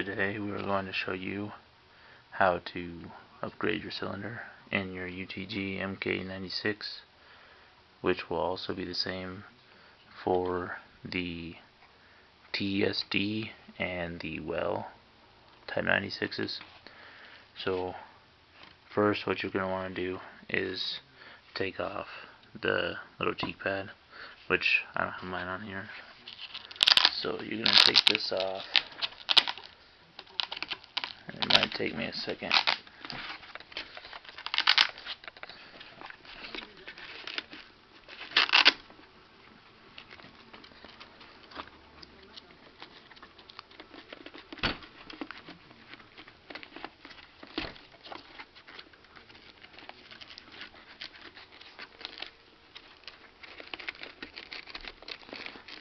Today we are going to show you how to upgrade your cylinder in your UTG Mk96, which will also be the same for the TSD and the well type 96s. So first, what you're going to want to do is take off the little cheek pad, which I don't have mine on here. So you're going to take this off. It might take me a second.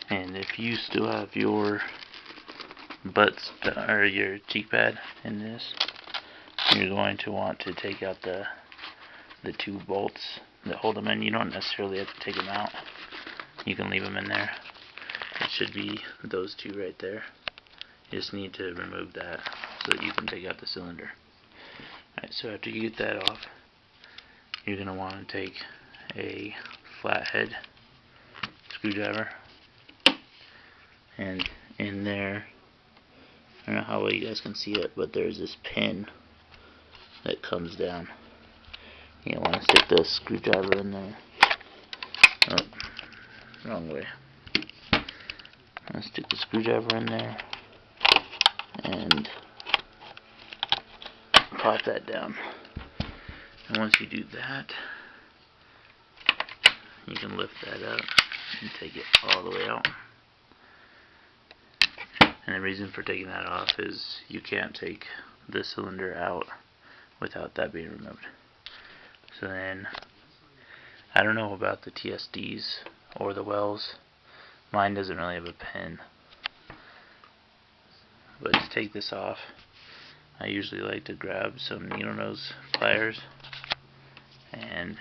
And if you still have your butts or your cheek pad in this, you're going to want to take out the two bolts that hold them in. You don't necessarily have to take them out. You can leave them in there. It should be those two right there. You just need to remove that so that you can take out the cylinder. Alright, so after you get that off, you're going to want to take a flathead screwdriver, and in there, I don't know how well you guys can see it, but there's this pin that comes down. You want to stick the screwdriver in there. Oh, wrong way. I'll stick the screwdriver in there and pop that down. And once you do that, you can lift that up and take it all the way out. And the reason for taking that off is you can't take the cylinder out without that being removed. So then, I don't know about the TSDs or the wells. Mine doesn't really have a pin. But to take this off, I usually like to grab some needle nose pliers and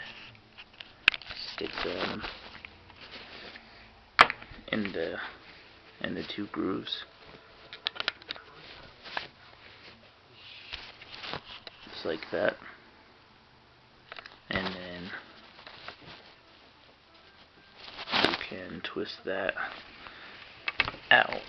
stick them in the two grooves. Just like that. And then you can twist that out.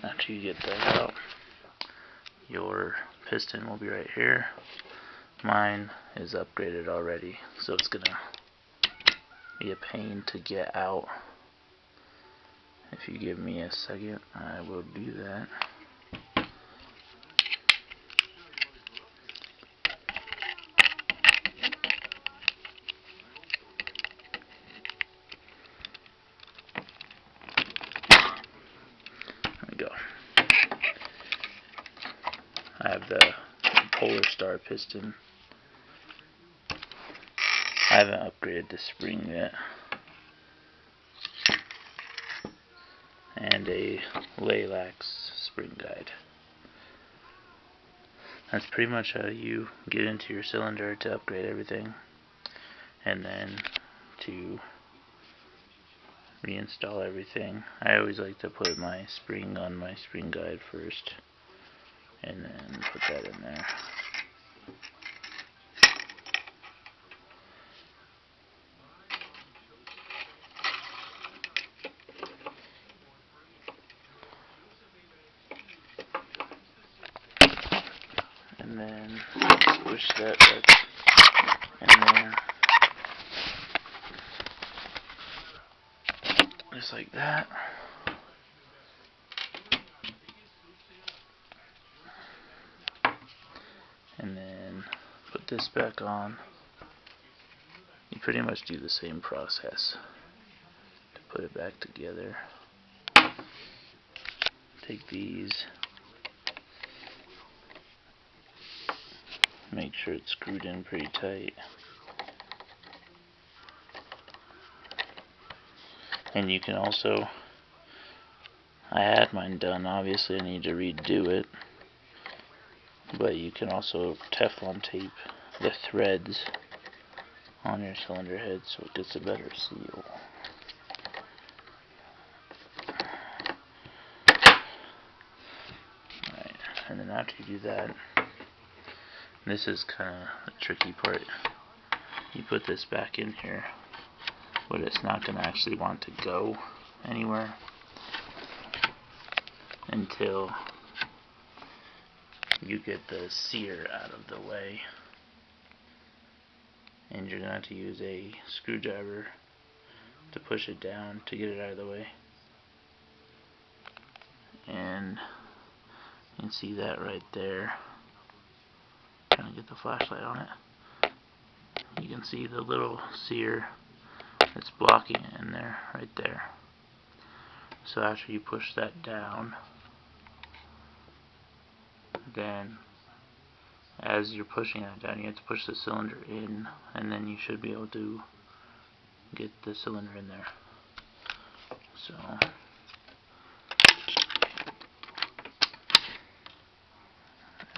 After you get that out, your piston will be right here. Mine is upgraded already, so it's gonna be a pain to get out. If you give me a second, I will do that. There we go. I have the Polar Star piston. I haven't upgraded the spring yet. And a Lilacs spring guide. That's pretty much how you get into your cylinder to upgrade everything. And then to reinstall everything, I always like to put my spring on my spring guide first, and then put that in there. And then push that back in there, just like that. And then put this back on. You pretty much do the same process to put it back together. Take these, make sure it's screwed in pretty tight. And you can also, I had mine done, obviously I need to redo it, but you can also Teflon tape the threads on your cylinder head so it gets a better seal. Alright, and then after you do that, this is kind of the tricky part. You put this back in here, but it's not going to actually want to go anywhere until you get the sear out of the way. And you're going to have to use a screwdriver to push it down to get it out of the way. And you can see that right there. Trying to get the flashlight on it. You can see the little sear that's blocking it in there, right there. So after you push that down, then as you're pushing that down, you have to push the cylinder in, and then you should be able to get the cylinder in there. So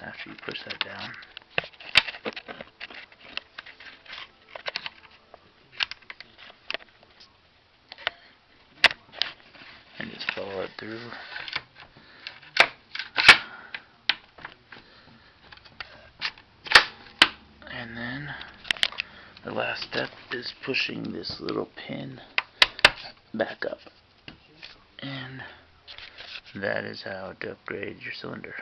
after you push that down, and just follow it through. And then the last step is pushing this little pin back up. And that is how to upgrade your cylinder.